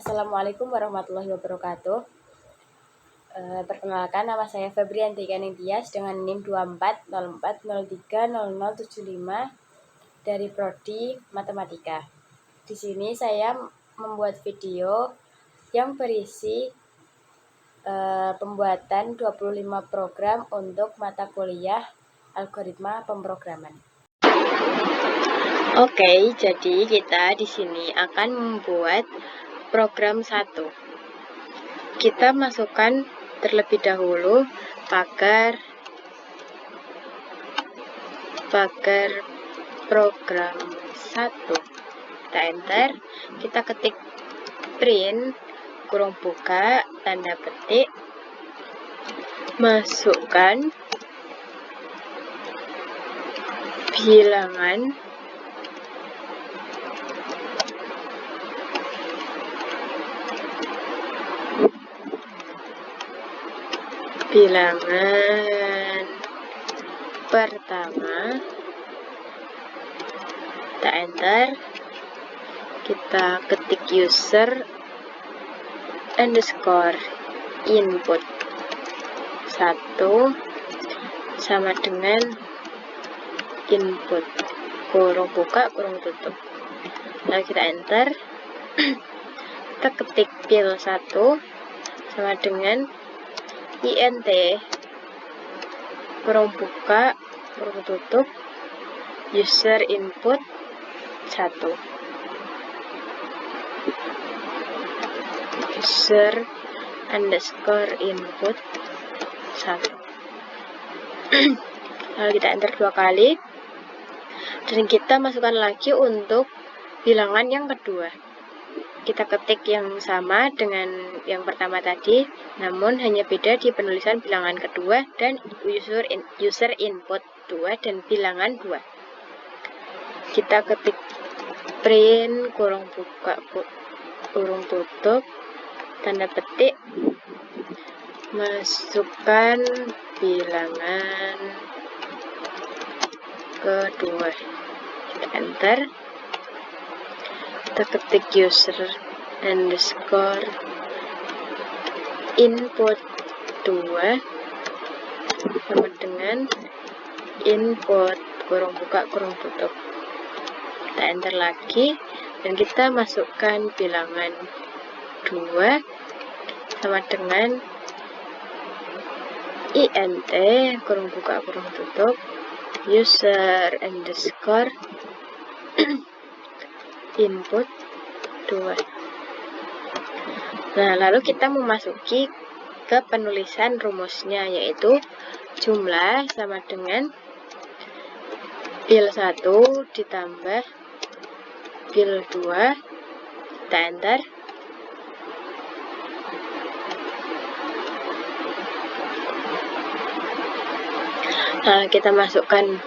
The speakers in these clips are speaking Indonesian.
Assalamualaikum warahmatullahi wabarakatuh. Perkenalkan, nama saya Febrianti Kaningtyas dengan NIM 2404030075 dari Prodi Matematika. Di sini saya membuat video yang berisi pembuatan 25 program untuk mata kuliah algoritma pemrograman. Oke, jadi kita di sini akan membuat program 1. Kita masukkan terlebih dahulu pagar program 1. Kita enter, kita ketik print kurung buka tanda petik, masukkan bilangan pertama, kita enter, kita ketik user underscore input 1 sama dengan input kurung buka kurung tutup. Lalu kita enter, kita ketik pil 1 sama dengan int kurung buka kurung tutup user input 1, user underscore input 1. Lalu kita enter 2 kali dan kita masukkan lagi untuk bilangan yang kedua. Kita ketik yang sama dengan yang pertama tadi, namun hanya beda di penulisan bilangan kedua dan user input 2 dan bilangan 2. Kita ketik print kurung buka kurung tutup tanda petik, masukkan bilangan kedua. Kita enter, kita ketik user underscore input 2 sama dengan input kurung buka kurung tutup. Kita enter lagi dan kita masukkan bilangan 2 sama dengan int kurung buka kurung tutup user underscore input 2. Nah, lalu kita memasuki ke penulisan rumusnya, yaitu jumlah sama dengan pil 1 ditambah pil 2. Kita enter, lalu kita masukkan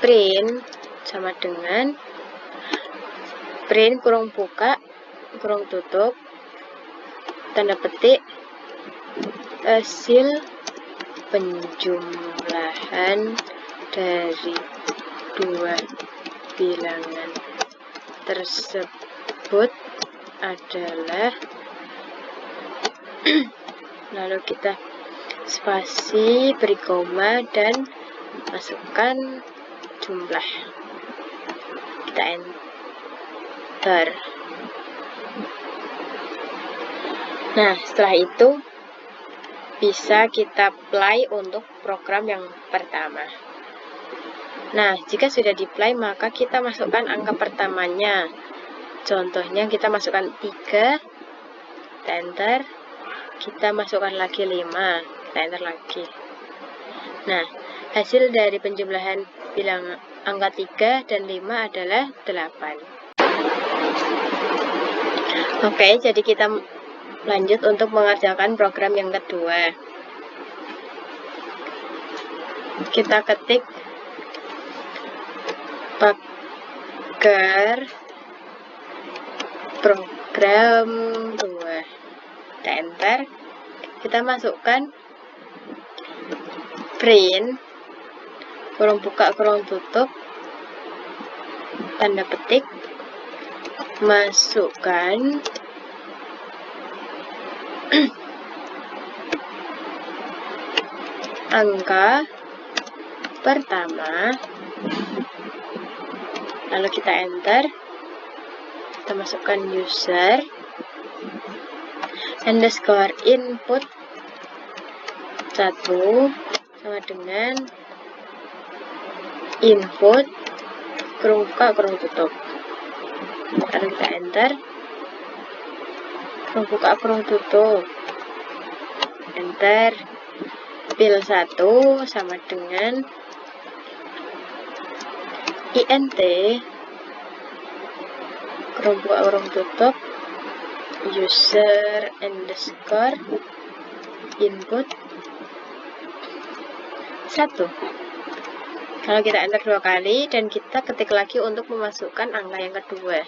print sama dengan print kurung buka kurung tutup tanda petik hasil penjumlahan dari 2 bilangan tersebut adalah lalu kita spasi, beri koma dan masukkan jumlah. Kita enter. Nah, setelah itu bisa kita play untuk program yang pertama. Nah, jika sudah di-play maka kita masukkan angka pertamanya. Contohnya kita masukkan 3, kita enter, kita masukkan lagi 5, kita enter lagi. Nah, hasil dari penjumlahan bilangan angka 3 dan 5 adalah 8. Oke, jadi kita lanjut untuk mengerjakan program yang kedua. Kita ketik pagar program 2. Kita enter, kita masukkan print kurung buka kurung tutup tanda petik, masukkan angka pertama, lalu kita enter, kita masukkan user underscore input 1 sama dengan input kurung buka kurung tutup, lalu kita enter, kurung buka kurung tutup, enter, pil 1 sama dengan int kurung buka kurung tutup user underscore input 1. Kalau kita enter 2 kali dan kita ketik lagi untuk memasukkan angka yang kedua,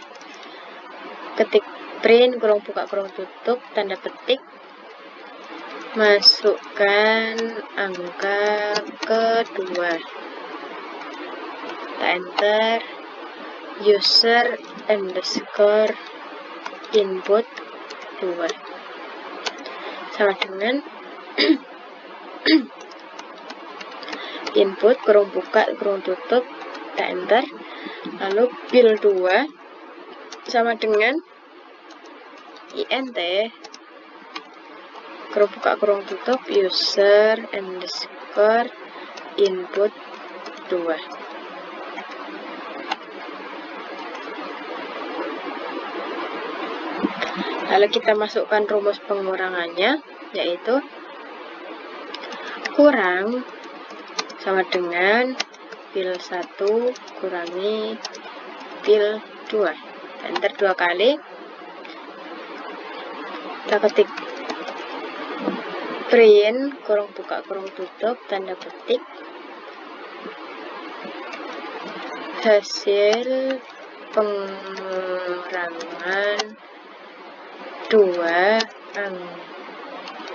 ketik print kurung buka kurung tutup tanda petik, masukkan angka kedua, kita enter, user underscore input 2 sama dengan input kurung buka kurung tutup, kita enter, lalu pil 2 sama dengan int kurung buka kurung tutup user underscore input 2. Lalu kita masukkan rumus pengurangannya, yaitu kurang sama dengan pil 1 kurangi pil 2. Enter 2 kali. Kita ketik print kurung buka kurung tutup tanda petik, hasil pengurangan 2 angka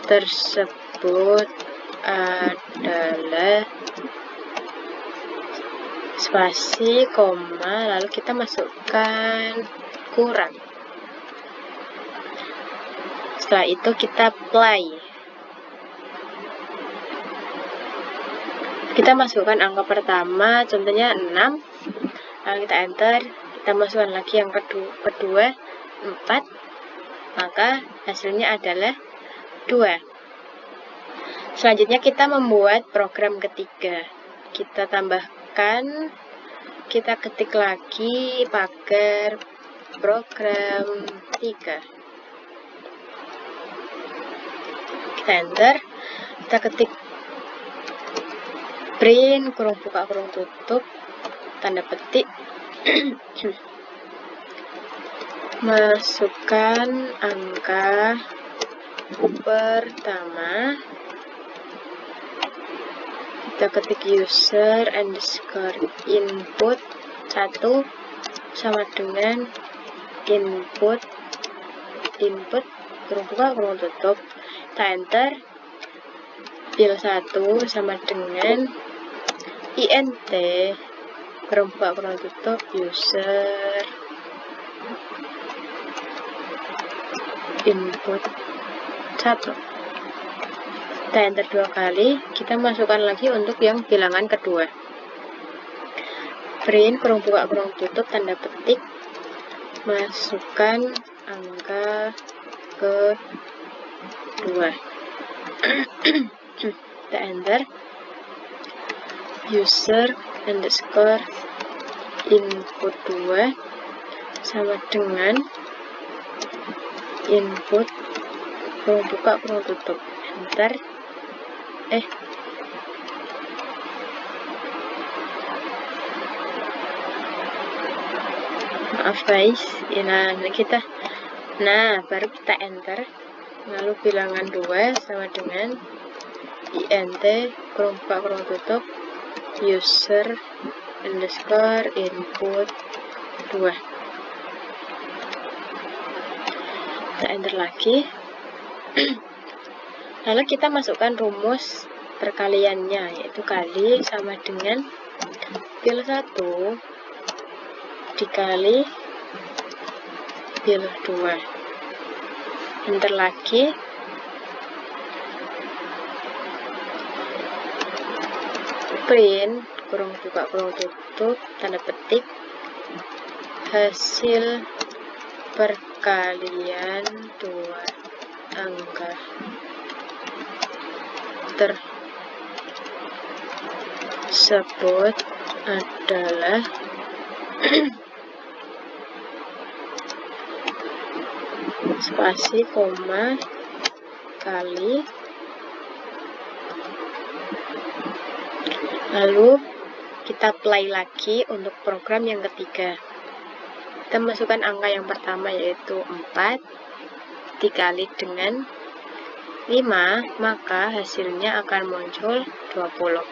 tersebut adalah spasi koma, lalu kita masukkan kurang. Setelah itu kita play, kita masukkan angka pertama, contohnya 6, lalu kita enter, kita masukkan lagi yang kedua 4, maka hasilnya adalah 2. Selanjutnya kita membuat program ketiga, kita tambahkan, kita ketik lagi pagar program 3, kita enter, kita ketik print kurung buka kurung tutup tanda petik, masukkan angka pertama, kita ketik user underscore input 1 sama dengan input kurung buka kurung tutup, kita enter, pil 1 sama dengan int kurung buka kurung tutup user input 1. Kita enter 2 kali, kita masukkan lagi untuk yang bilangan kedua, print kurung buka kurung tutup tanda petik, masukkan angka kedua, kita enter, user underscore input 2 sama dengan input kurung buka kurung tutup, enter, maaf guys, baru kita enter, lalu bilangan 2 sama dengan int kurung buka kurung tutup user underscore input 2, kita enter lagi, lalu kita masukkan rumus perkaliannya, yaitu kali sama dengan pil 1 dikali pil 2, enter lagi. Print kurung buka kurung tutup tanda petik hasil perkalian dua angka tersebut adalah spasi koma kali, lalu kita play lagi untuk program yang ketiga. Kita masukkan angka yang pertama yaitu 4 dikali dengan 5, maka hasilnya akan muncul 20.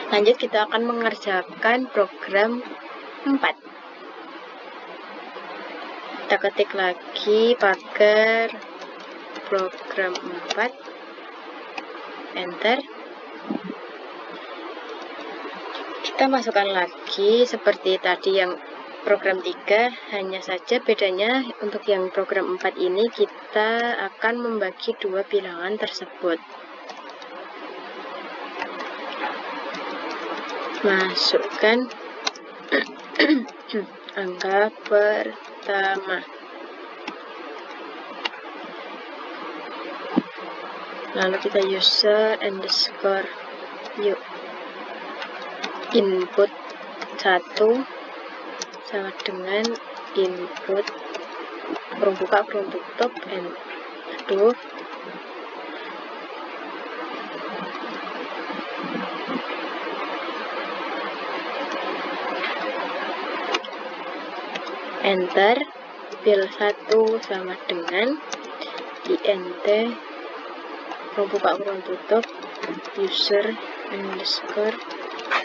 Lanjut kita akan mengerjakan program 4. Kita ketik lagi pagar program 4, enter. Kita masukkan lagi seperti tadi yang program 3, hanya saja bedanya untuk yang program 4 ini kita akan membagi dua bilangan tersebut. Masukkan angka pertama, lalu kita user underscore yuk input 1 sama dengan input kurung buka kurung tutup enter. Pil 1 sama dengan int kurung buka kurung tutup user underscore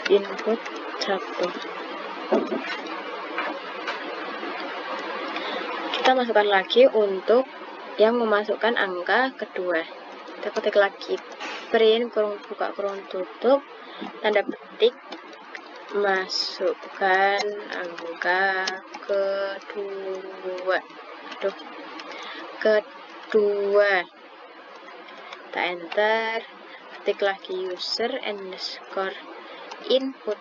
input 1. Kita masukkan lagi untuk yang memasukkan angka kedua. Kita ketik lagi print kurung buka kurung tutup tanda petik masukkan angka kedua. Kita enter, ketik lagi user underscore input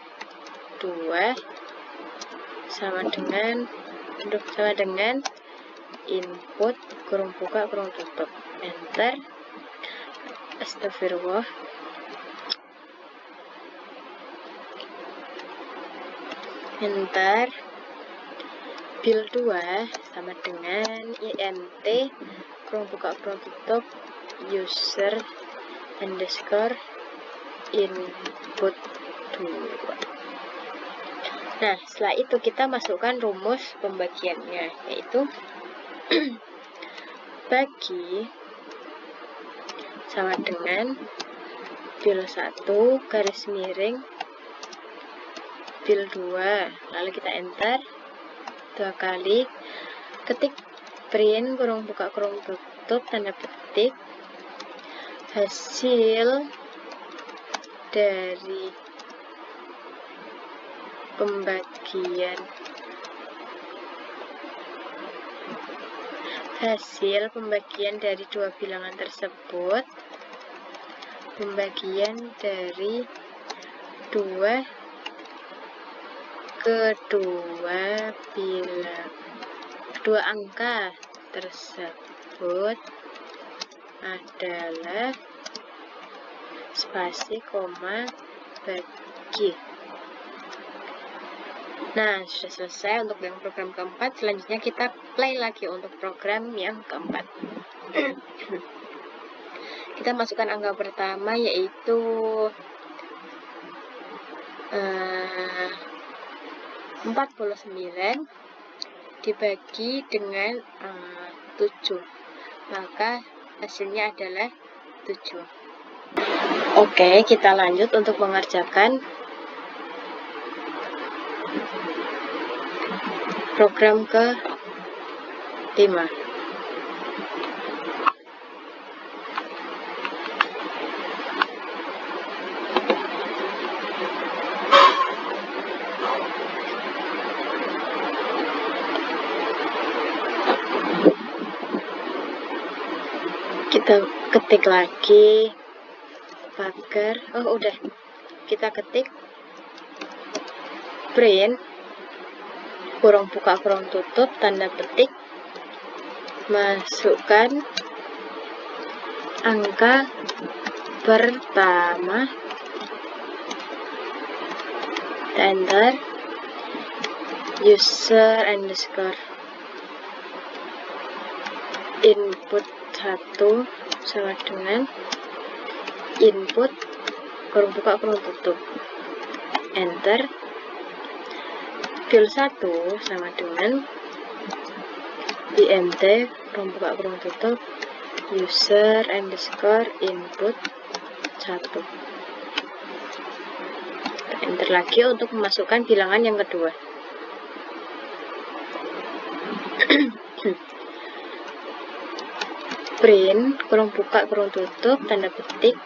2 sama dengan input kurung buka kurung tutup, enter. Astagfirullah. Enter. Bil 2 sama dengan int kurung buka kurung tutup user underscore input 2. Nah, setelah itu kita masukkan rumus pembagiannya, yaitu bagi sama dengan bil 1 garis miring bil 2, lalu kita enter 2 kali, ketik print kurung buka kurung tutup tanda petik hasil dari pembagian dari dua bilangan tersebut, pembagian dari kedua angka tersebut adalah spasi koma bagi. Nah, sudah selesai untuk yang program keempat. Selanjutnya kita play lagi untuk program yang keempat. Kita masukkan angka pertama yaitu 49 dibagi dengan 7, maka hasilnya adalah 7. Oke, kita lanjut untuk mengerjakan program ke-5. Kita ketik lagi pagar, udah kita ketik print kurung buka kurung tutup tanda petik, masukkan angka pertama, enter, user underscore input 1 sama dengan input kurung buka kurung tutup, enter, fill 1 sama dengan int kurung buka kurung tutup user underscore input 1. Enter lagi untuk memasukkan bilangan yang kedua. Print kurung buka kurung tutup tanda petik,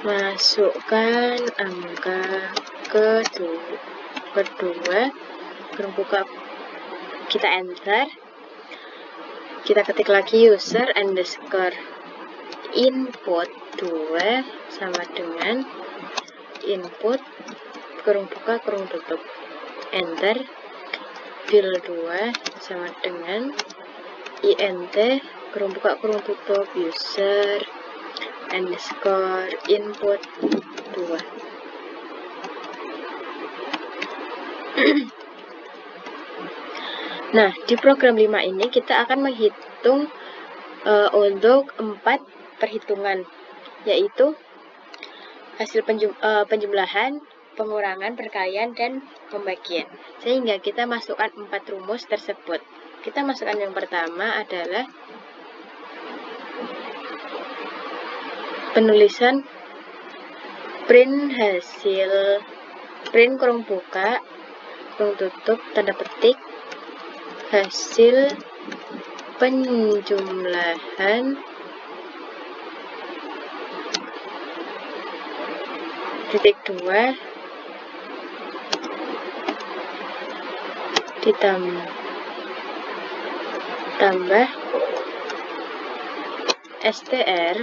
masukkan angka kedua kurung buka, kita enter, kita ketik lagi user underscore input 2 sama dengan input kurung buka kurung tutup, enter, fill 2 sama dengan int kurung buka kurung tutup user underscore input 2. Nah, di program 5 ini kita akan menghitung untuk 4 perhitungan, yaitu hasil penjumlahan, pengurangan, perkalian, dan pembagian. Sehingga kita masukkan 4 rumus tersebut. Kita masukkan yang pertama adalah penulisan print hasil, print kurung buka kurung tutup tanda petik hasil penjumlahan titik 2 ditambah str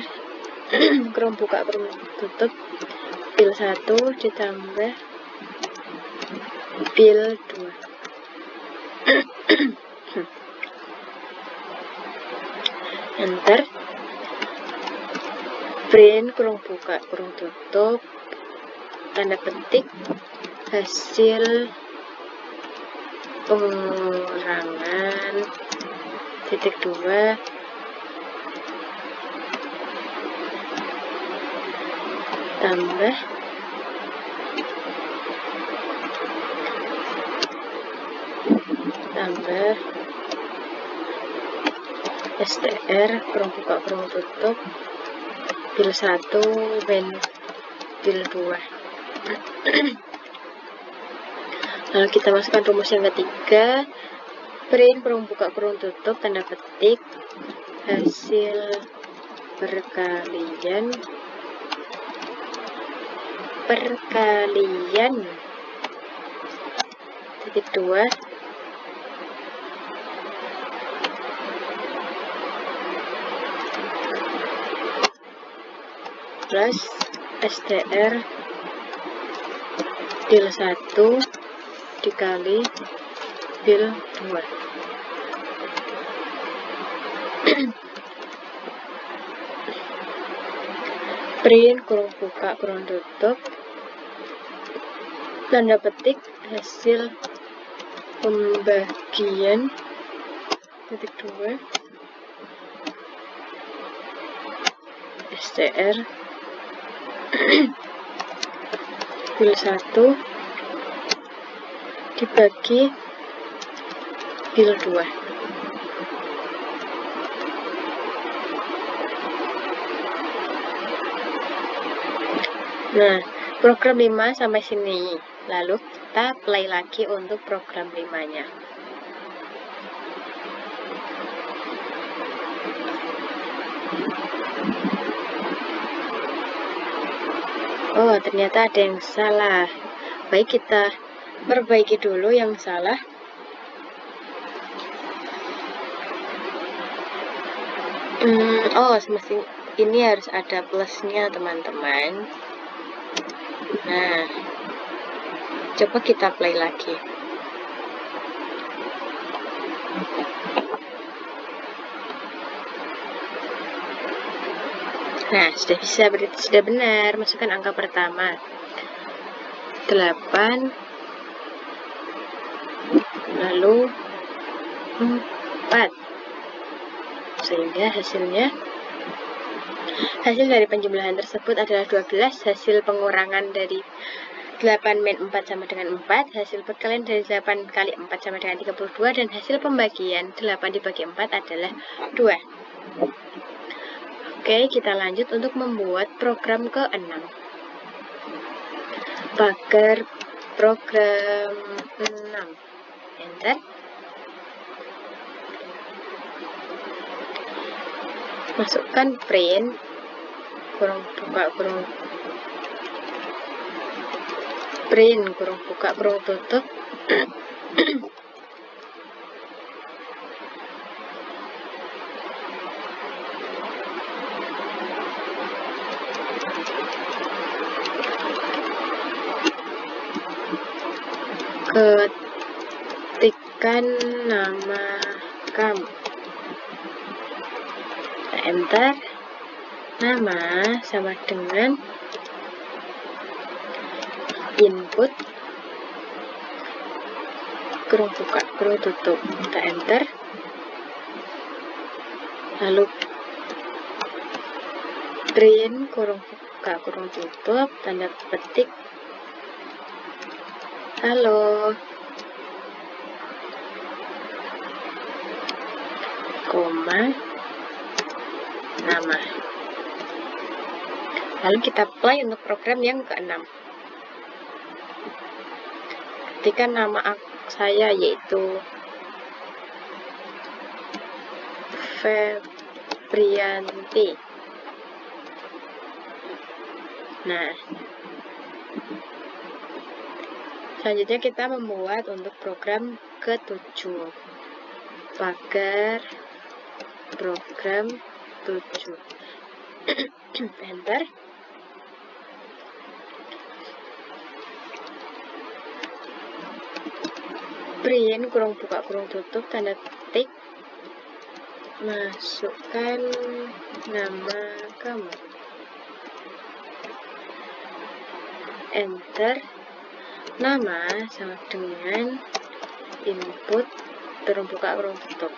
kurung buka kurung tutup fill 1 ditambah fill 2. Enter, print kurung buka kurung tutup tanda petik hasil pengurangan titik 2 tambah str kurung buka kurung tutup fill 1 ben fill 2. Lalu kita masukkan rumus yang ketiga, print kurung buka kurung tutup tanda petik hasil perkalian titik 2 plus str fill 1 dikali fill 2. Print kurung buka kurung tutup tanda petik hasil pembagian titik 2 str fill 1 dibagi fill 2. Nah, program 5 sampai sini. Lalu kita play lagi untuk program 5-nya. Oh, ternyata ada yang salah. Baik, kita perbaiki dulu yang salah. Oh, semestinya ini harus ada plusnya, teman-teman. Nah, coba kita play lagi. Nah, sudah bisa, berarti sudah benar. Masukkan angka pertama. 8, lalu 4. Sehingga hasil dari penjumlahan tersebut adalah 12. Hasil pengurangan dari 8 min 4 sama dengan 4. Hasil perkalian dari 8 kali 4 sama dengan 32. Dan hasil pembagian 8 dibagi 4 adalah 2. Oke, kita lanjut untuk membuat program ke-6. Pagar program 6. Enter. Masukkan print kurung buka kurung tutup ketikkan nama kamu, enter. Nama sama dengan input kurung buka kurung tutup, kita enter. Lalu print kurung buka kurung tutup, tanda petik halo, koma, nama. Lalu kita play untuk program yang ke-6. Ketika nama saya yaitu Febrianti. Nah, selanjutnya kita membuat untuk program ke-7. Pagar program 7. Enter. Print kurung buka kurung tutup, tanda petik, masukkan nama kamu, enter. Nama sama dengan input kurung buka kurung tutup.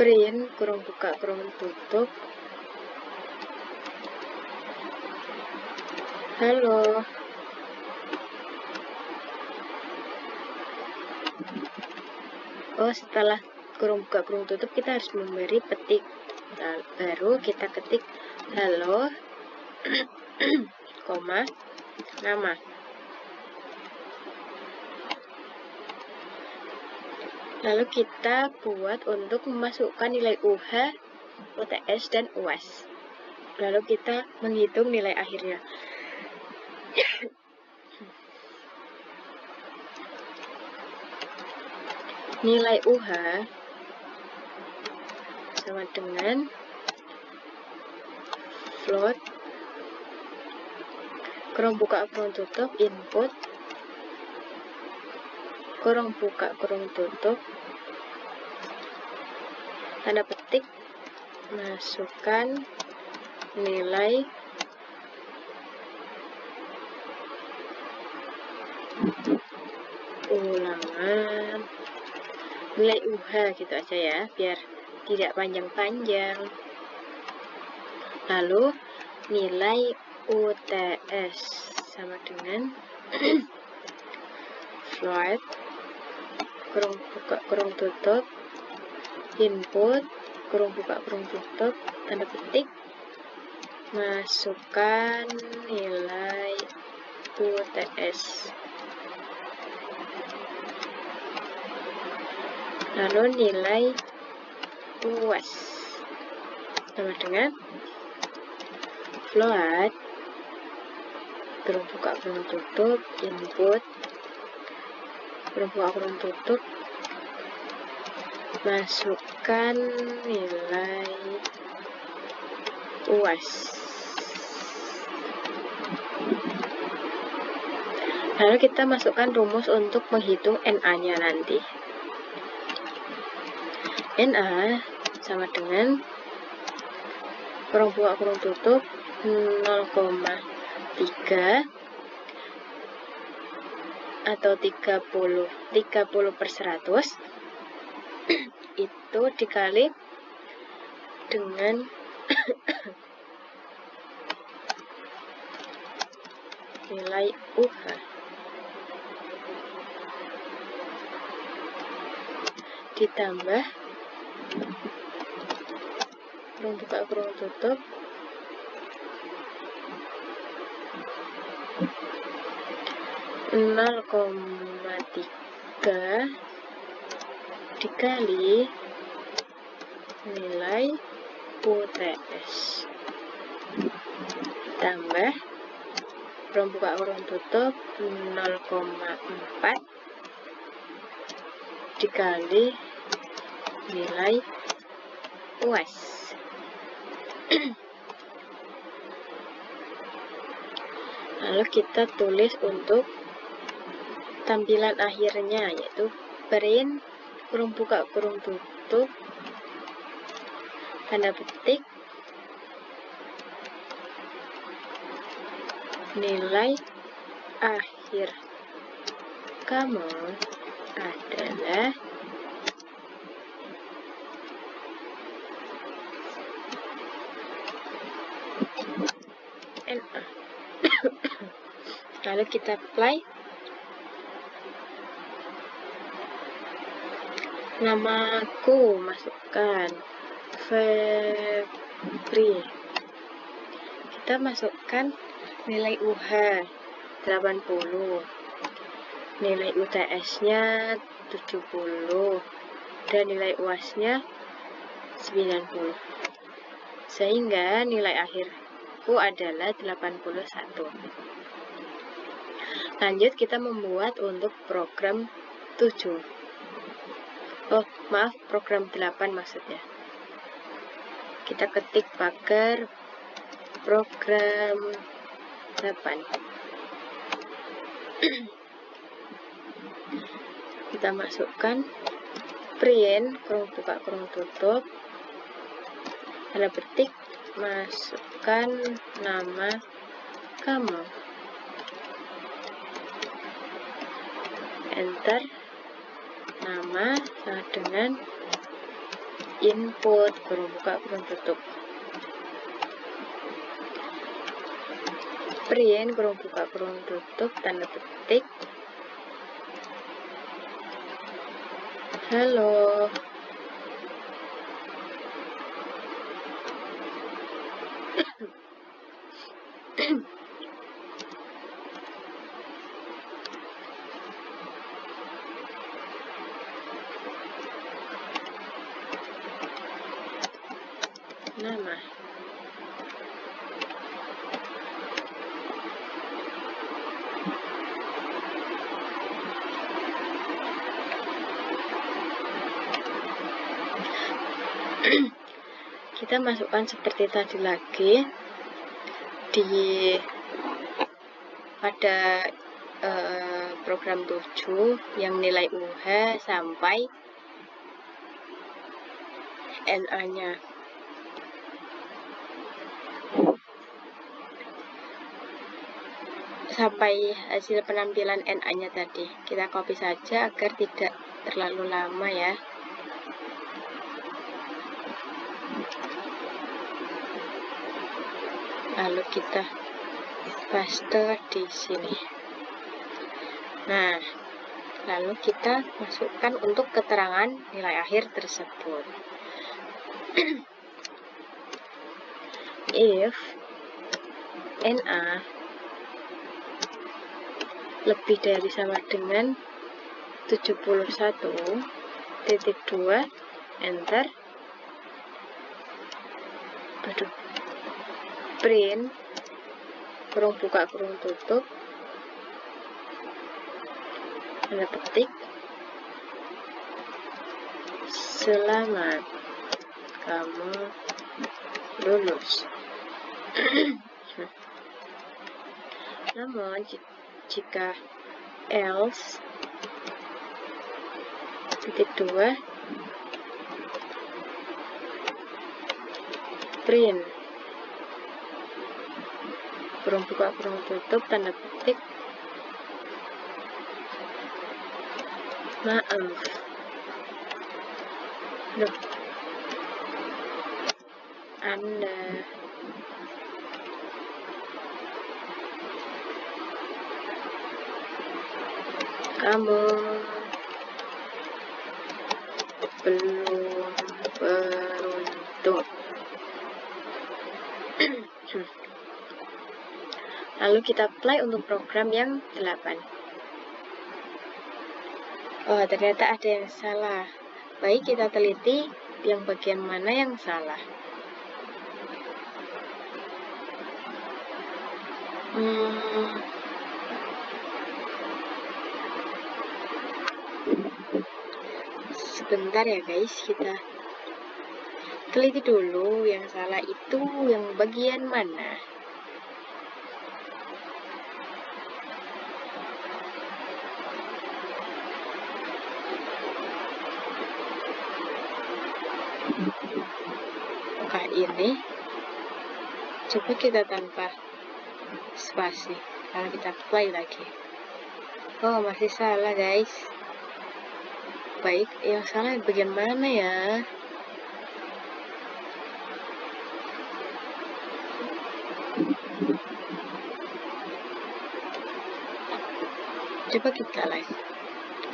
Print kurung buka kurung tutup halo. Oh, setelah kurung buka kurung tutup kita harus memberi petik. Baru kita ketik halo, koma, nama. Lalu kita buat untuk memasukkan nilai UH, UTS, dan UAS. Lalu kita menghitung nilai akhirnya. Nilai UH sama dengan float kurung buka kurung tutup input kurung buka kurung tutup, tanda petik, masukkan nilai ulangan, nilai UH gitu aja ya, biar tidak panjang-panjang. Lalu nilai UTS sama dengan float kurung buka kurung tutup input kurung buka kurung tutup, tanda petik, masukkan nilai UTS. Lalu nilai UAS sama dengan float kurung buka kurung tutup input kurung buka kurung tutup, masukkan nilai UAS. Lalu kita masukkan rumus untuk menghitung NA-nya nanti. NA sama dengan kurung buka kurung tutup 0,3 atau 30/100 itu dikali dengan nilai UH ditambah kurung buka kurung tutup 0,3 dikali nilai UTS tambah kurung buka kurung tutup 0,4 dikali nilai UAS. Lalu kita tulis untuk tampilan akhirnya, yaitu print kurung buka kurung tutup tanda petik nilai akhir kamu adalah NA. Lalu kita apply. Namaku masukkan Febri. Kita masukkan nilai UH 80, nilai UTS-nya 70, dan nilai UAS-nya 90. Sehingga nilai akhirku adalah 81. Lanjut kita membuat untuk program 7. Program 8 maksudnya. Kita ketik pagar program 8. Kita masukkan print kurung buka kurung tutup tanda petik masukkan nama kamu, enter. Nama sama dengan input kurung buka kurung tutup, print kurung buka kurung tutup tanda petik halo. Nama. Kita masukkan seperti tadi lagi pada program 7 yang nilai UH sampai NA-nya. Sampai hasil penampilan NA-nya tadi. Kita copy saja agar tidak terlalu lama ya. Lalu kita paste di sini. Nah, lalu kita masukkan untuk keterangan nilai akhir tersebut. If NA lebih dari sama dengan 71.2, enter. Print kurung buka kurung tutup tanda petik, selamat kamu lulus. Namun jika else titik 2 print kurung buka kurung tutup tanda petik, maaf, loh, Anda kamu belum beruntung. Lalu kita play untuk program yang 8. Oh, ternyata ada yang salah. Baik, kita teliti yang bagian mana yang salah. Sebentar ya guys, kita teliti dulu yang salah itu yang bagian mana. Apakah ini? Coba kita tanpa spasi, lalu kita play lagi. Oh, masih salah guys. Baik, yang salah bagian mana ya? Coba kita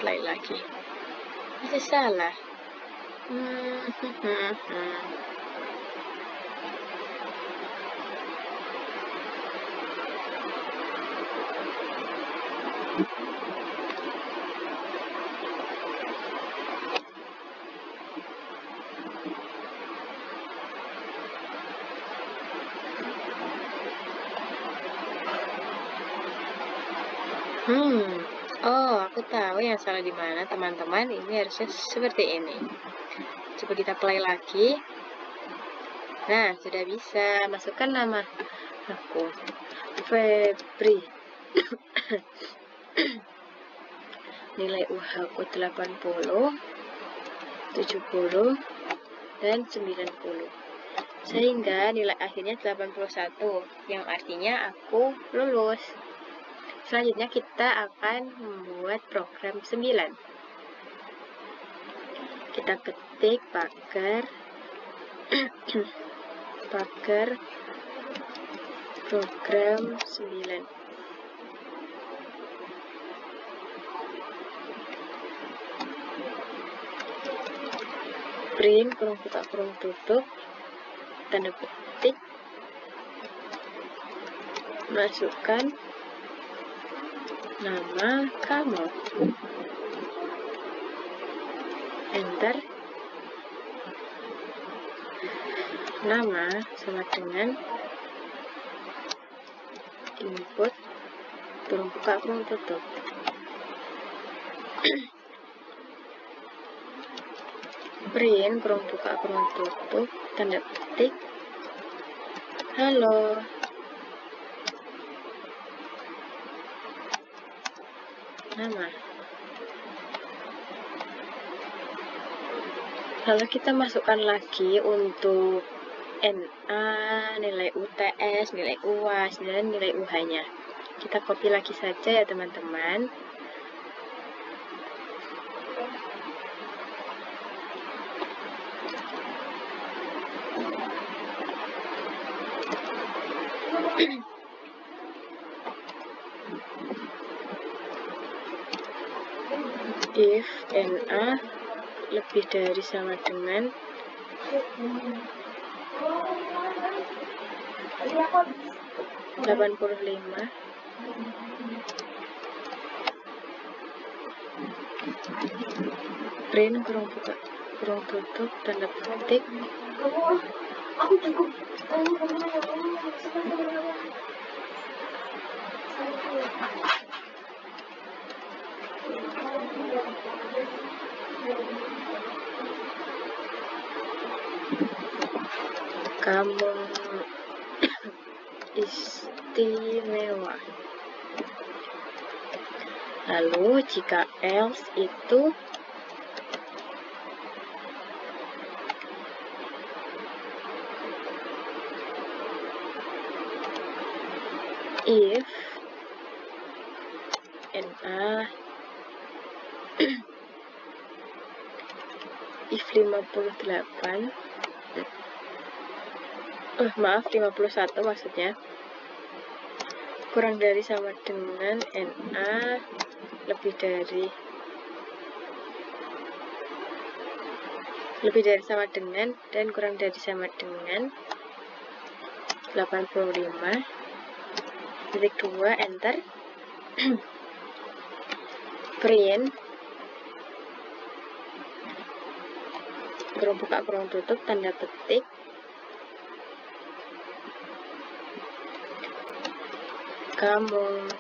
play lagi. Masih salah. Oh, aku tahu yang salah di mana, teman-teman. Ini harusnya seperti ini. Coba kita play lagi. Nah, sudah bisa. Masukkan nama aku, Febri. Nilai UH aku 80, 70, dan 90. Sehingga nilai akhirnya 81, yang artinya aku lulus. Selanjutnya kita akan membuat program 9. Kita ketik pagar program 9. Print kurung buka kurung tutup tanda petik, masukkan nama kamu, enter, nama sama dengan input kurung buka kurung tutup. Print kurung buka kurung tutup tanda petik, halo. Nama. Lalu kita masukkan lagi untuk NA, nilai UTS, nilai UAS, dan nilai UH-nya. Kita copy lagi saja ya teman-teman. If NA lebih dari sama dengan 85, print kurung buka kurung tutup tanda petik, Kamu istimewa. Lalu jika else itu if NA if 58 maaf 51 maksudnya kurang dari sama dengan NA lebih dari sama dengan dan kurang dari sama dengan 85. Titik 2 enter. Print kurung buka kurung tutup tanda petik kamu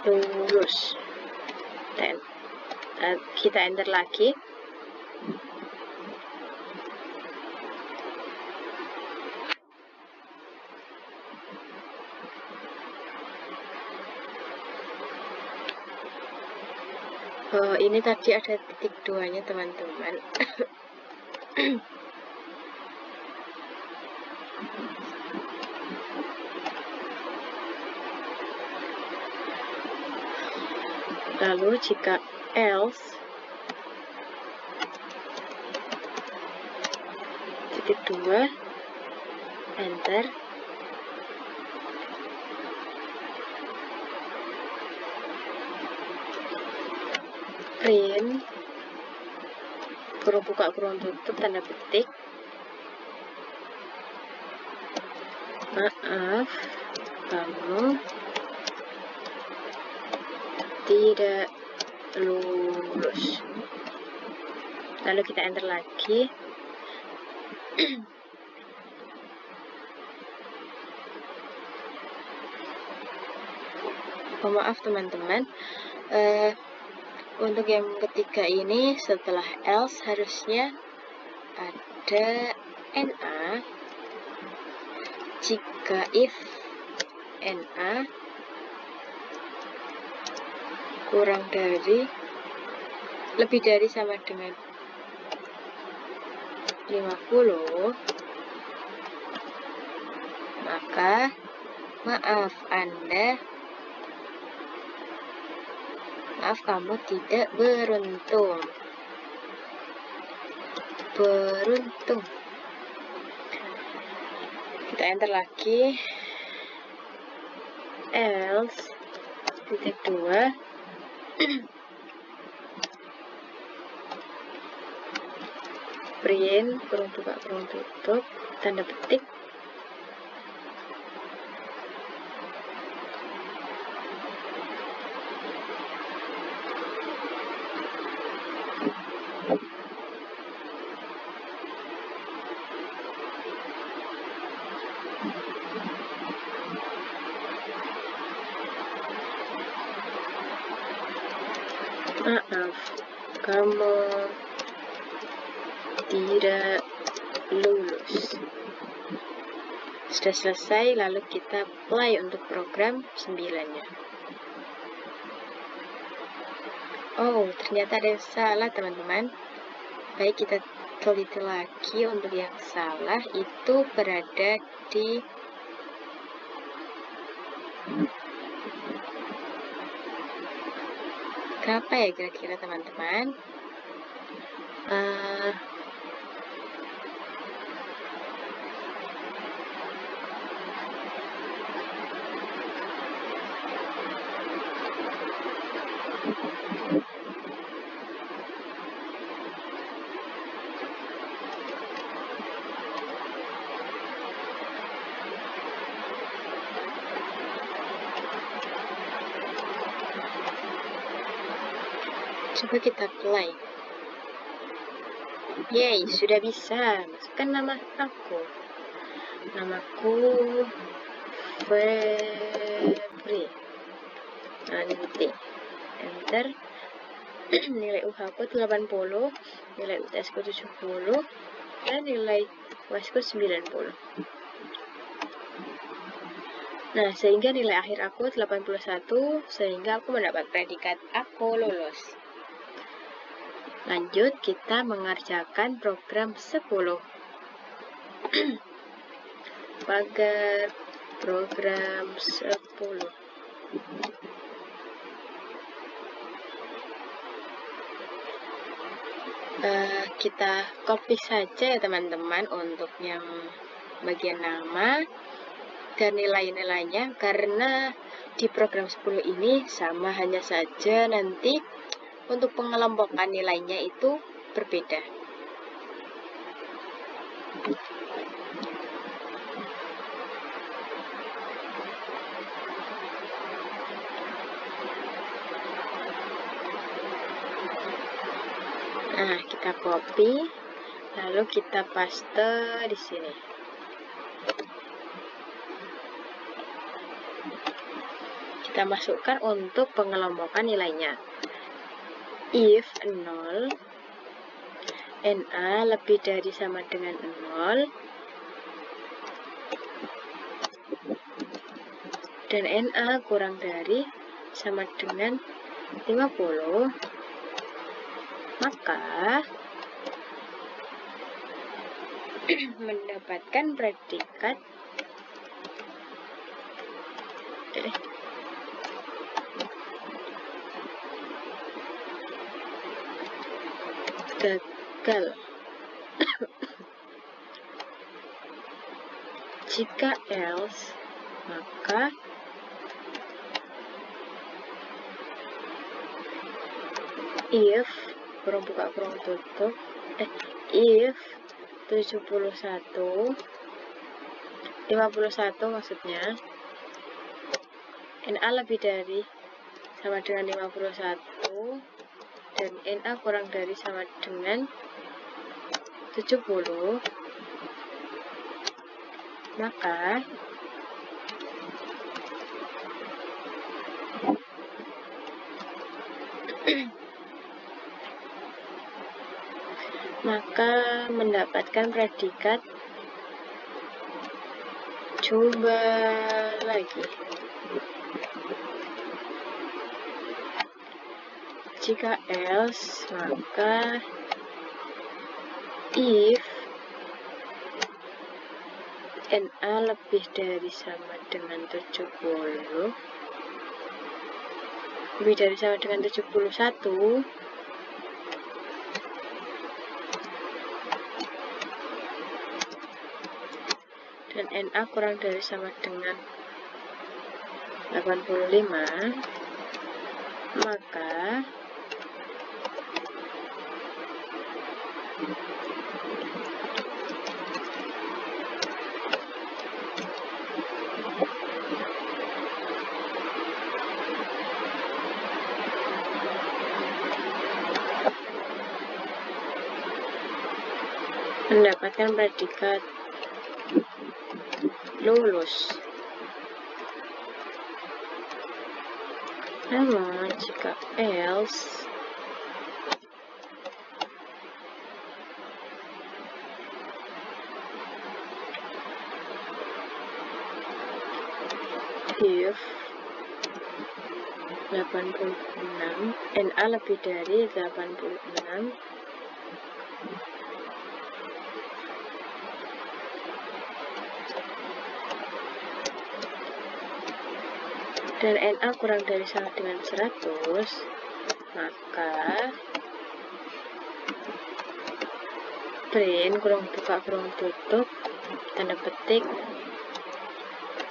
lulus. Dan kita enter lagi. Ini tadi ada titik 2-nya teman-teman. Lalu jika else titik 2 enter. Print kurung buka kurung tutup tanda petik maaf kamu tidak lulus. Lalu kita enter lagi. Maaf teman-teman, untuk yang ketiga ini setelah else harusnya ada NA. Jika if NA kurang dari lebih dari sama dengan 50, maka maaf kamu tidak beruntung. Kita enter lagi. Else titik 2 print kurung buka kurung tutup tanda petik maaf kamu tidak lulus. Sudah selesai, lalu kita play untuk program 9-nya. Oh, ternyata ada yang salah teman-teman. Baik, kita teliti lagi. Untuk yang salah itu berada di berapa ya kira-kira teman-teman? Coba kita play. Yeay, sudah bisa. Masukkan nama aku. Namaku Febri. semester. Nilai UH ku 80, nilai UTS ku 70, dan nilai UAS ku 90. Nah, sehingga nilai akhir aku 81, sehingga aku mendapat predikat aku lulus. Lanjut, kita mengerjakan program 10. Pagar program 10. Kita copy saja ya teman-teman untuk yang bagian nama dan nilai-nilainya, karena di program 10 ini sama, hanya saja nanti untuk pengelompokan nilainya itu berbeda. Nah, kita copy, lalu kita paste di sini. Kita masukkan untuk pengelompokan nilainya. If 0, NA lebih dari sama dengan 0, dan NA kurang dari sama dengan 50, maka mendapatkan predikat gagal. Jika else, maka if kurang buka kurang tutup if 51 maksudnya, NA lebih dari sama dengan 51 dan NA kurang dari sama dengan 70, maka mendapatkan predikat coba lagi. Jika else, maka if NA lebih dari sama dengan 70, lebih dari sama dengan 71, dan NA kurang dari sama dengan 85, maka mendapatkan predikat lulus. Namun jika else, if 86, NA lebih dari 86, dan NA kurang dari sama dengan 100, maka print kurang buka kurang tutup tanda petik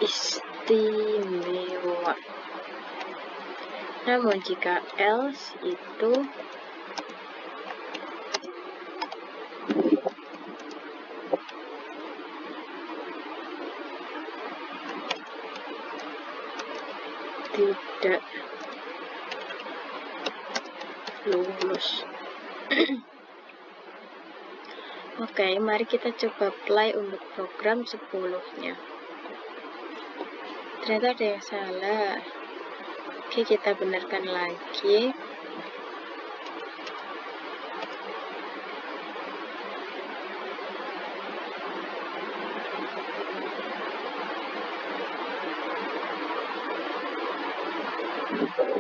istimewa. Namun jika else itu tidak lulus. Oke, mari kita coba play untuk program 10-nya. Ternyata ada yang salah. Oke, kita benarkan lagi. Saya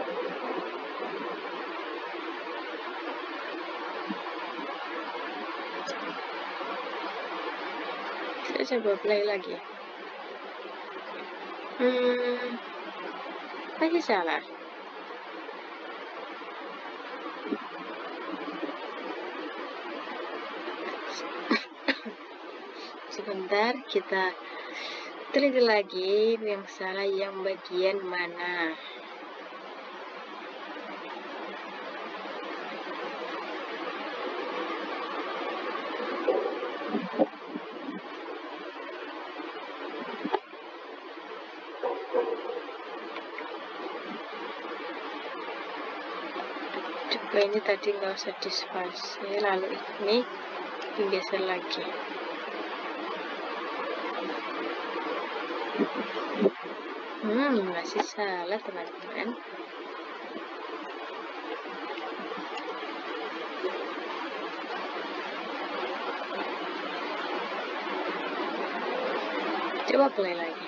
coba play lagi. Masih salah. Sebentar, kita teliti lagi yang salah yang bagian mana. Coba ini tadi nggak usah dispasi, lalu ini digeser lagi. Masih salah teman-teman. Coba play lagi.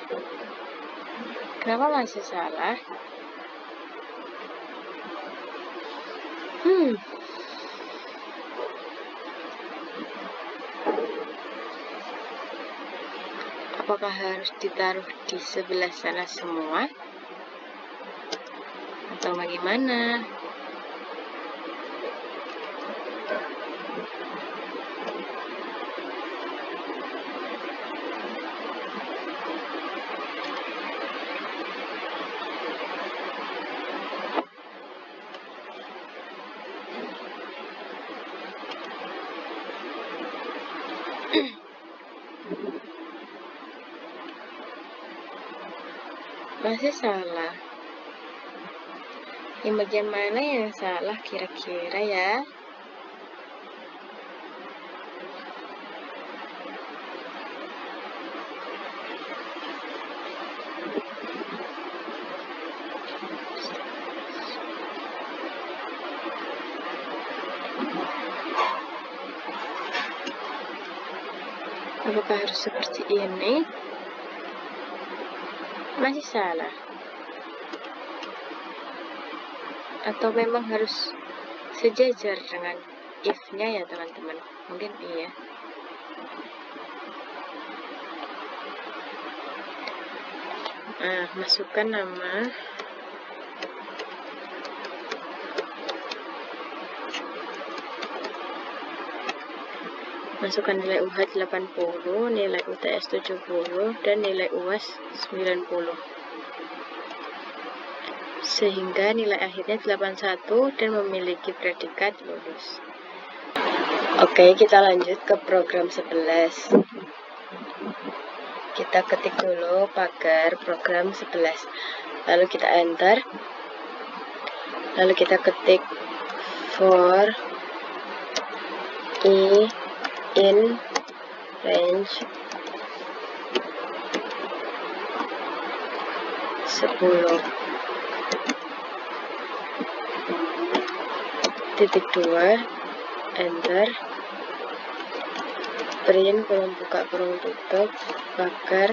Kenapa masih salah? Apakah harus ditaruh di sebelah sana semua? Atau bagaimana? Masih salah. Yang bagian mana yang salah kira-kira ya? Apakah harus seperti ini? Masih salah. Atau memang harus sejajar dengan if-nya ya teman-teman? Mungkin iya. Masukkan nama. Masukkan nilai UH 80, nilai UTS 70, dan nilai UAS 90. Sehingga nilai akhirnya 81 dan memiliki predikat lulus. Oke, kita lanjut ke program 11. Kita ketik dulu pagar program 11. Lalu kita enter. Lalu kita ketik for i in range 10 titik 2 enter, print kurung buka kurung tutup pagar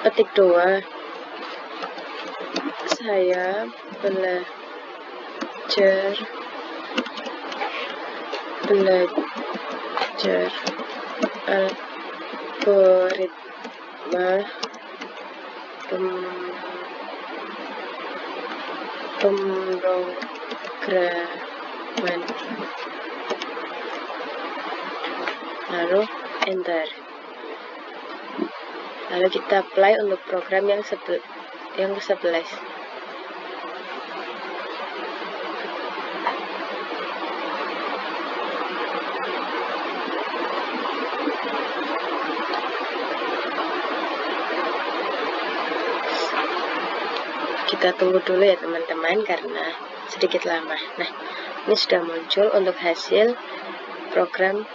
petik 2. Saya belajar algoritma pemrograman, lalu enter. Lalu kita apply untuk program yang ke-11. Kita tunggu dulu ya teman-teman karena sedikit lama. Nah, ini sudah muncul untuk hasil program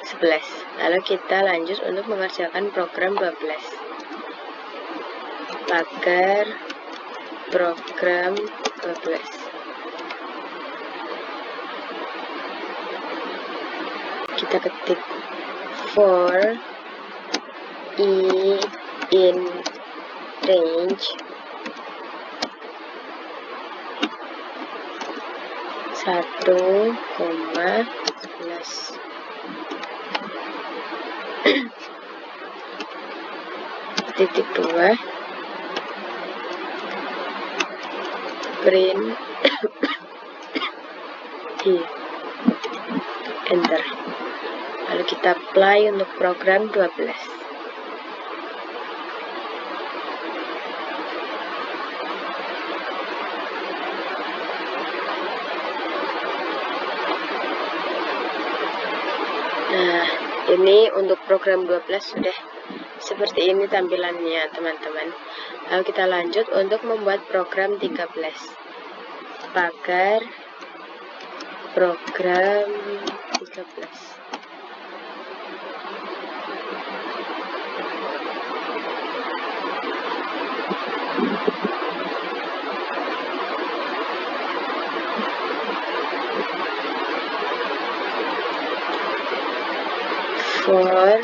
11. Lalu kita lanjut untuk mengerjakan program 12. Pagar program 12. Kita ketik for i in range 1,11 titik 2 print I, enter. Lalu kita apply untuk program 12. Nah, ini untuk program 12 sudah seperti ini tampilannya, teman-teman. Lalu kita lanjut untuk membuat program 13. Pagar program 13. For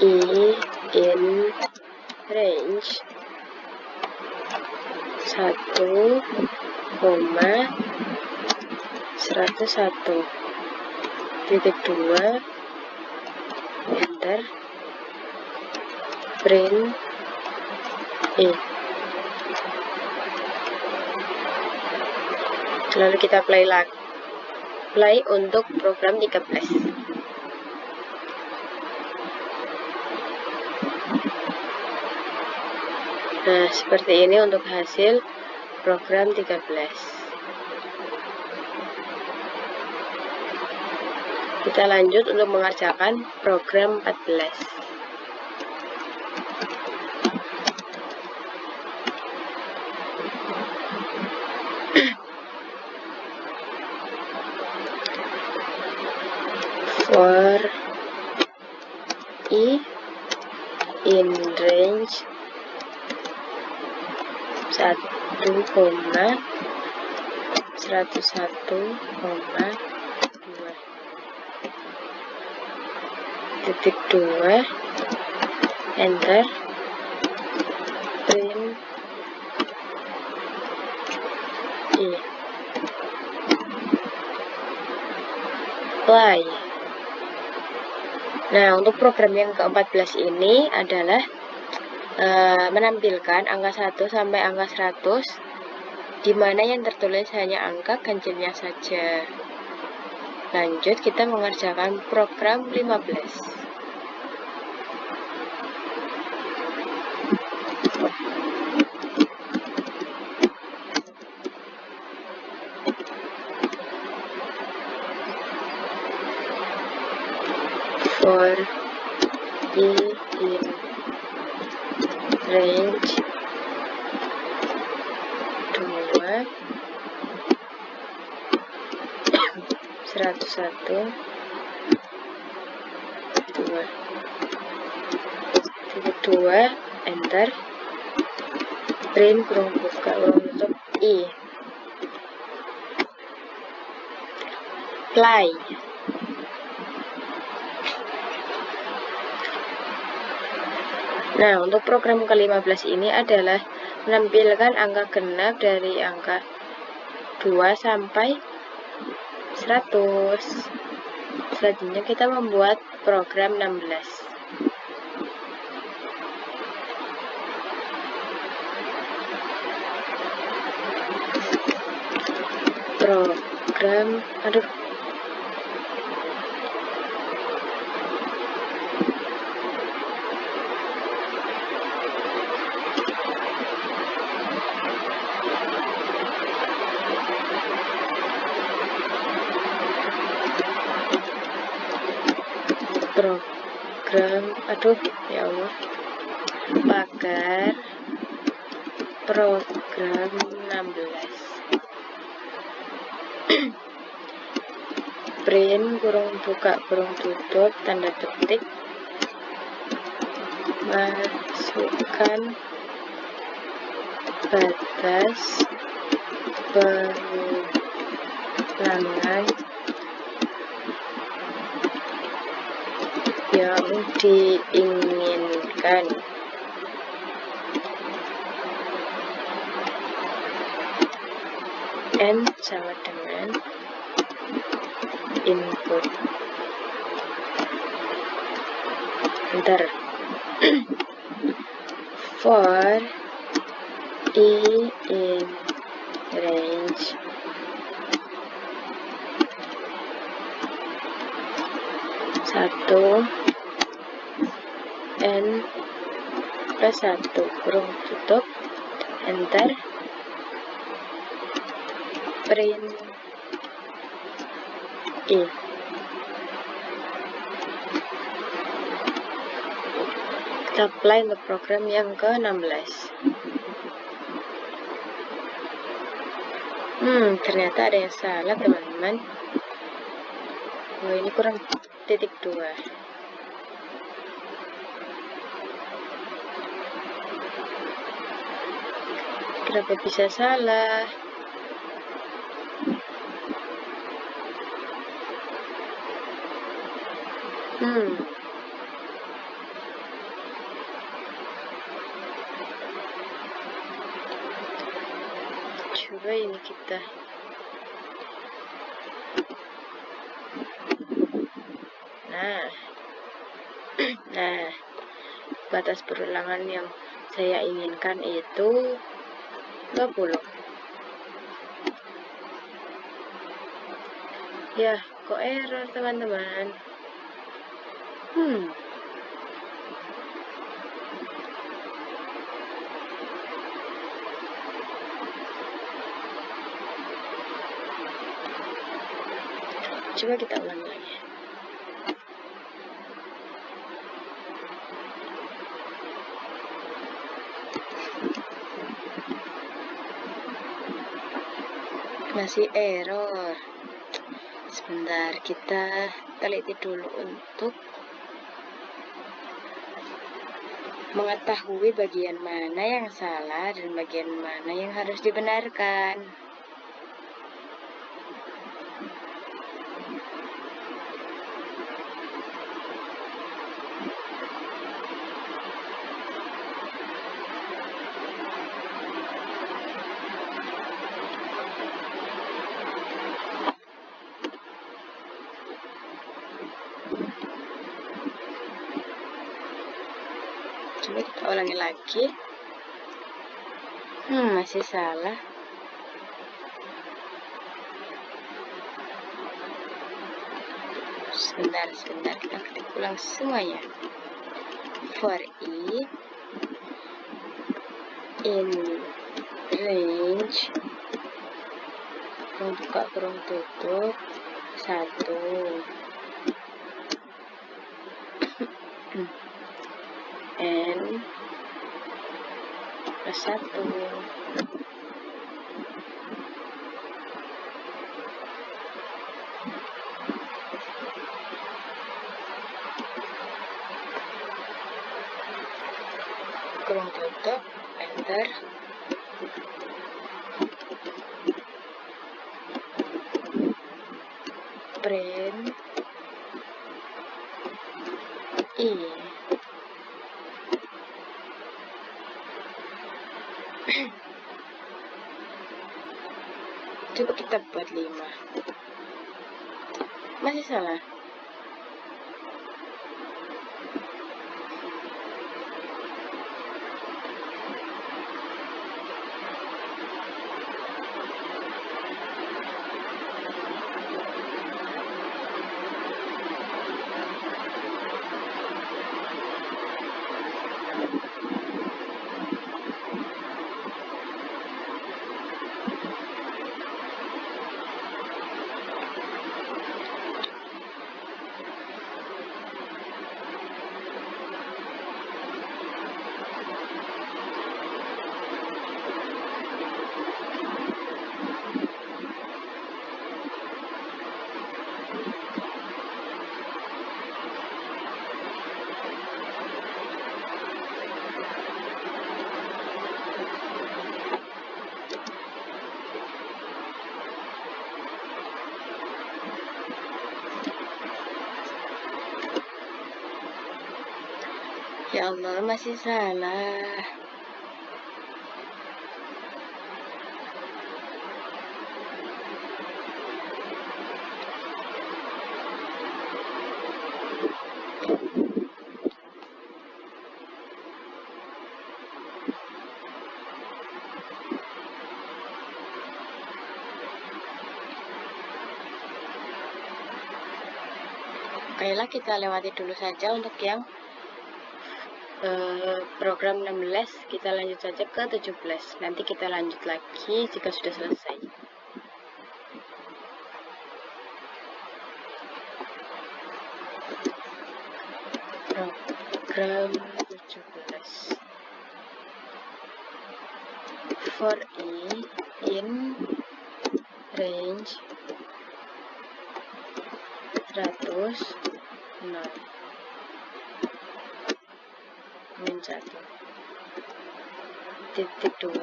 I in range 1,101 titik 2 enter print I. Lalu kita play untuk program 13. Nah, seperti ini untuk hasil program 13. Kita lanjut untuk mengerjakan program 14. For I in range 1,101,2 titik 2 enter print I. Apply. Nah, untuk program yang ke-14 ini adalah menampilkan angka 1 sampai angka 100, di mana yang tertulis hanya angka ganjilnya saja. Lanjut, kita mengerjakan program 15. For I in range 2 101 2 enter print kurung buka kurung tutup I. Apply. Nah, untuk program ke-15 ini adalah menampilkan angka genap dari angka 2 sampai 100. Selanjutnya kita membuat program 16. Program, ya Allah, pagar program 16 print kurung buka kurung tutup tanda petik, masukkan batas perulangan yang diinginkan. N sama dengan input. Enter. For I in range satu N plus 1 kurung tutup, enter. Print I. Kita apply untuk program yang ke-16. Ternyata ada yang salah, teman-teman. Oh, ini kurang titik 2. Kenapa bisa salah? Coba ini kita nah batas perulangan yang saya inginkan itu 20. Ya, kok error, teman-teman? Coba kita ulangi lagi. Masih error. Sebentar, kita teliti dulu untuk mengetahui bagian mana yang salah dan bagian mana yang harus dibenarkan. Coba kita ulangi lagi. Masih salah. Sebentar, kita ketik ulang semuanya. For I in range kurung buka kurung tutup 1 N plus 1. Kurung tutup, enter. Print I. Coba kita buat 5. Masih salah. Ya Allah, masih salah. Baiklah, kita lewati dulu saja untuk yang program 16. Kita lanjut saja ke 17. Nanti kita lanjut lagi jika sudah selesai. Program 17. For i in range 100 0 min 1 titik 2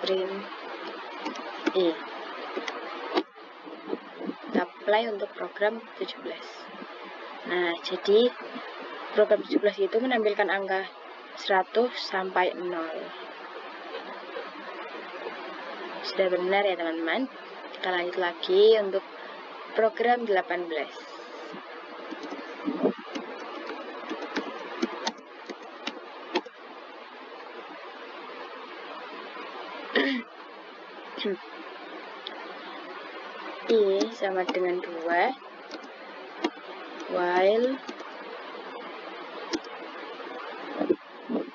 print i. Apply untuk program 17. Nah, jadi program 17 itu menampilkan angka 100 sampai 0. Sudah benar ya teman-teman. Kita lanjut lagi untuk program 18. I sama dengan 2 while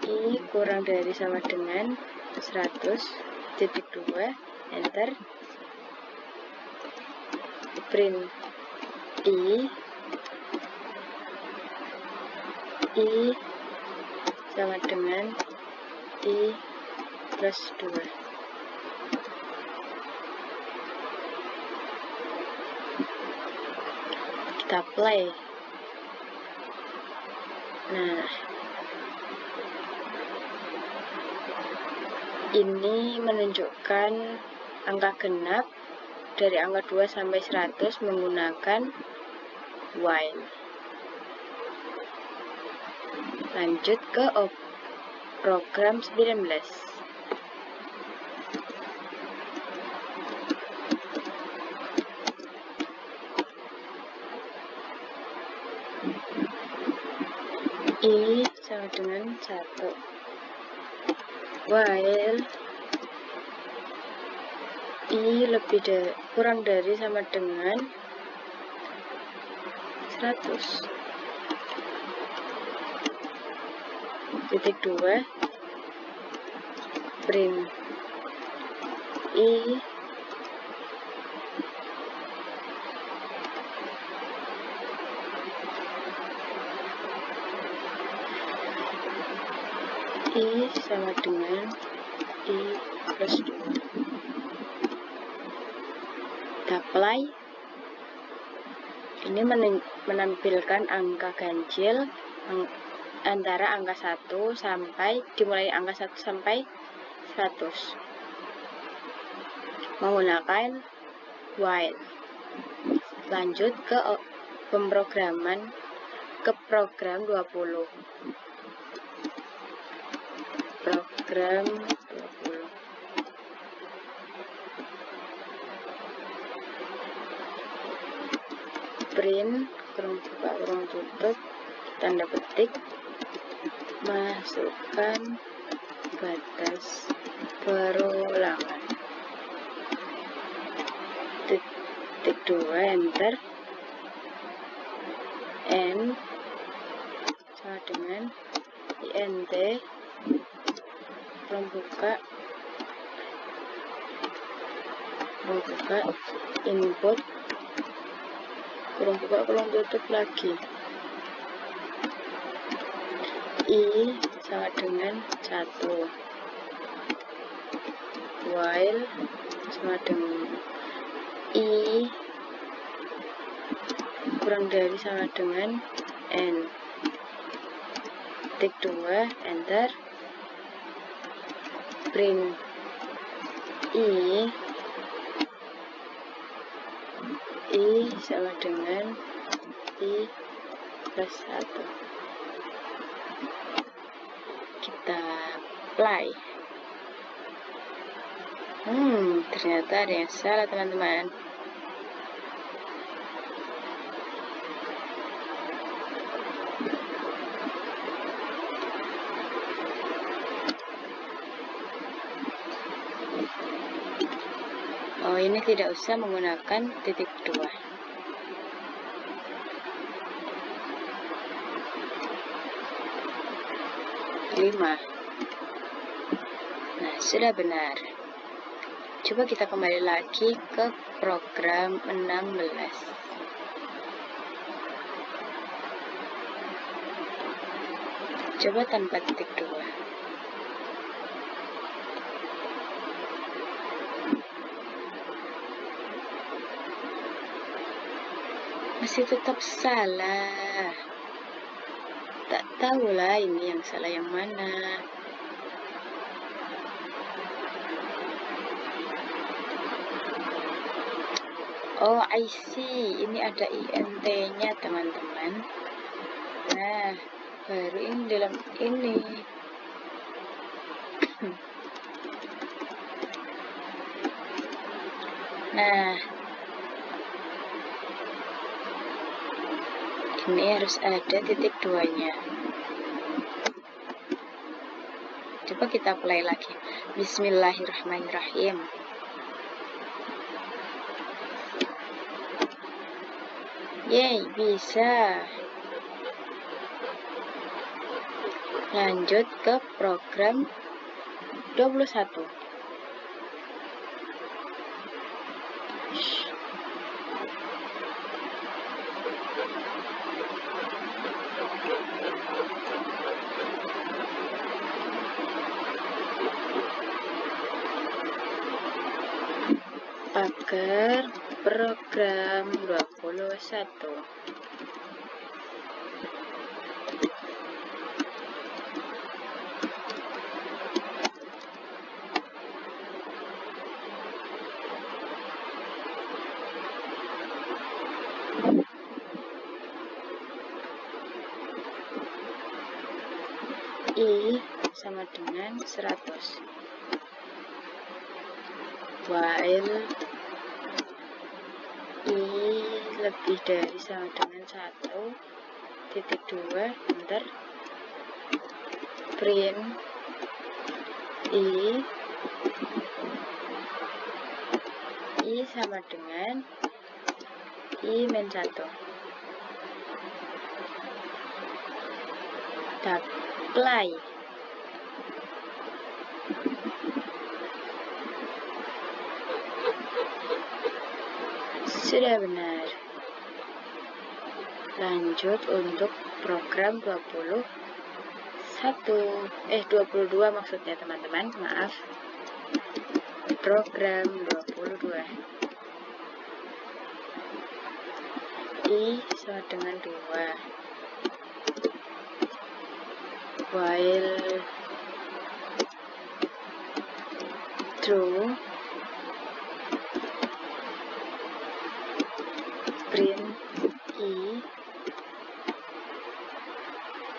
I kurang dari sama dengan 100 titik 2 enter print I sama dengan I plus 2. Kita play. Nah, ini menunjukkan angka genap dari angka 2 sampai 100 menggunakan while. Lanjut ke program 19. I sama dengan 1 while I kurang dari sama dengan 100 titik 2 print I sama dengan I plus 2. Kita apply. Ini menampilkan angka ganjil antara angka 1 sampai dimulai angka 1 sampai 100 menggunakan while. Lanjut ke pemrograman ke program 20. Program 20. Print kurung buka kurung tutup tanda petik, masukkan batas perulangan titik 2 enter n sama dengan int membuka input kurung buka kurung tutup lagi I sama dengan 1 while sama dengan I kurang dari sama dengan n titik 2 enter print I sama dengan I plus 1. Kita apply. Ternyata ada yang salah teman-teman. Oh, ini tidak usah menggunakan titik 2. 5. Nah, sudah benar. Coba kita kembali lagi ke program 16. Coba tanpa titik 2. Masih tetap salah. Tak tahulah ini yang salah yang mana. Oh, I see. Ini ada INT-nya, teman-teman. Nah, baru ini dalam ini. Nah, ini harus ada titik 2-nya. Coba kita play lagi. Bismillahirrahmanirrahim. Yeay, bisa. Lanjut ke program 21. Pagar program 21. I sama dengan 100. While I lebih dari sama dengan 1, titik 2, enter. Print I sama dengan I min 1. Apply. Sudah benar. Lanjut untuk program 22 maksudnya, teman-teman. Maaf. Program 22. I sama dengan 2. While true, print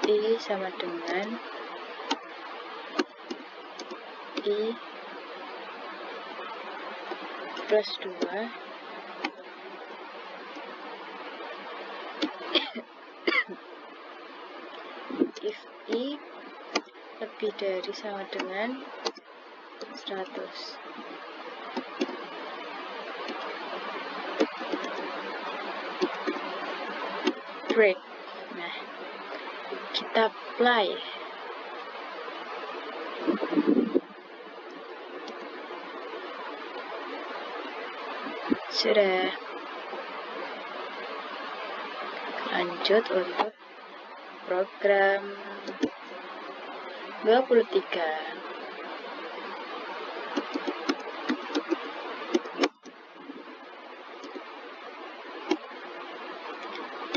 I sama dengan I plus 2 if I lebih dari sama dengan 100. Break. Nah, kita play. Sudah. Lanjut untuk program 23.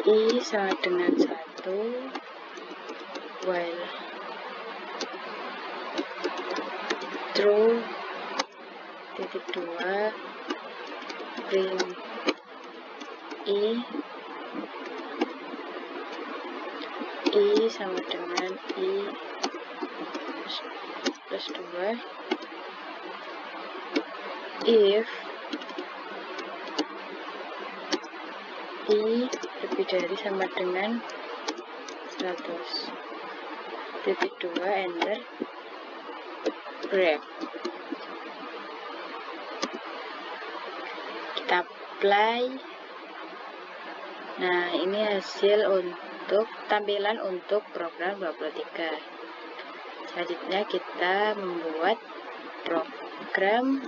I sama dengan 1, while true, titik 2, print I sama dengan I plus 2 if I lebih dari sama dengan 100. Titik 2, enter. Break. Kita play. Nah, ini hasil untuk tampilan untuk program 23. Selanjutnya kita membuat program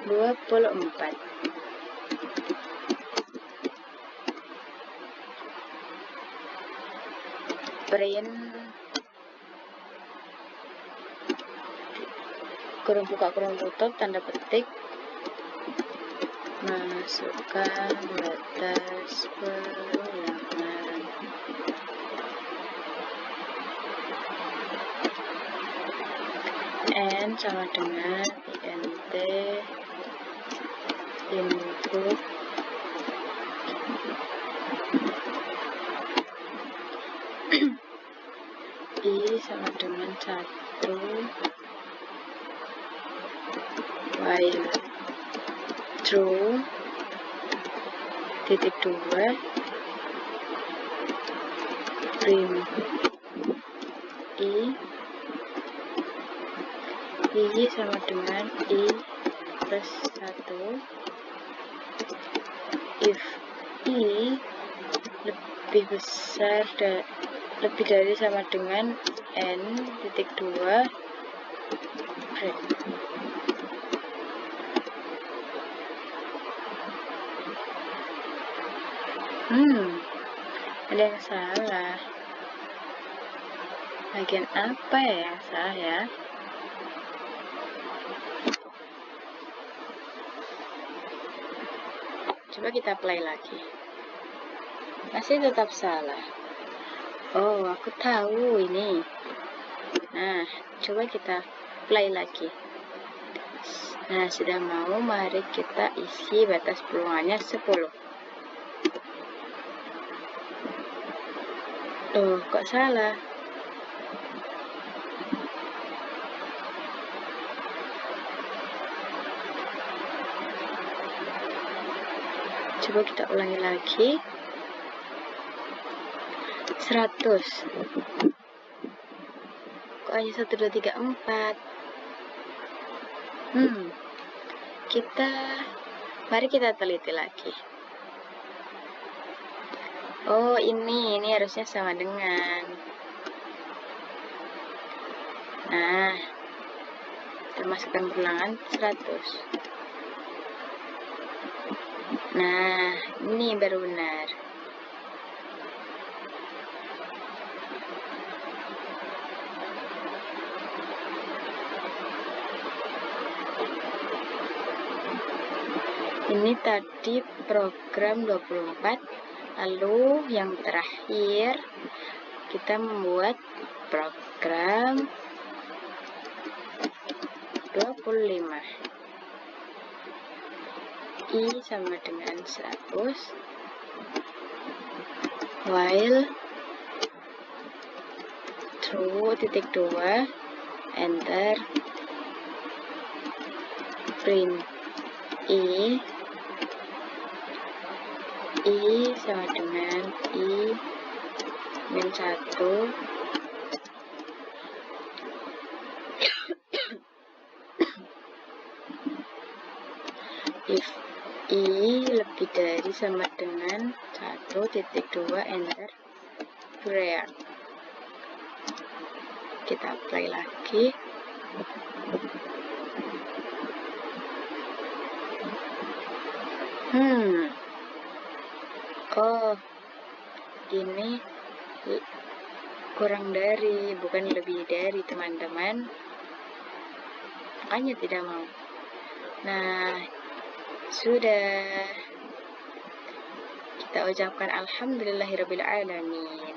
24. Print kurung buka kurung tutup tanda petik, masukkan batas perulangan. N sama dengan int input I sama dengan 1 while true titik 2 print I sama dengan I plus 1 if I lebih dari sama dengan N titik 2 break. Ada yang salah. Bagian apa ya yang salah ya? Coba kita play lagi. Masih tetap salah. Oh, aku tahu ini. Nah, coba kita play lagi. Nah, sudah mau, mari kita isi batas peluangannya 10. Loh, kok salah? Coba kita ulangi lagi. 100. Kok hanya 1, 2, 3, 4? Mari kita teliti lagi. Oh, ini harusnya sama dengan. Nah, kita masukkan perulangan 100. Nah, ini baru benar. Ini tadi program 24. Lalu yang terakhir kita membuat program 25. I sama dengan 100 while true titik 2 enter print I sama dengan I min 1 if I lebih dari sama dengan 1.2 enter break. Kita play lagi. Oh, ini kurang dari, bukan lebih dari, teman-teman. Makanya tidak mau. Nah, sudah. Kita ucapkan alhamdulillahirabbil alamin.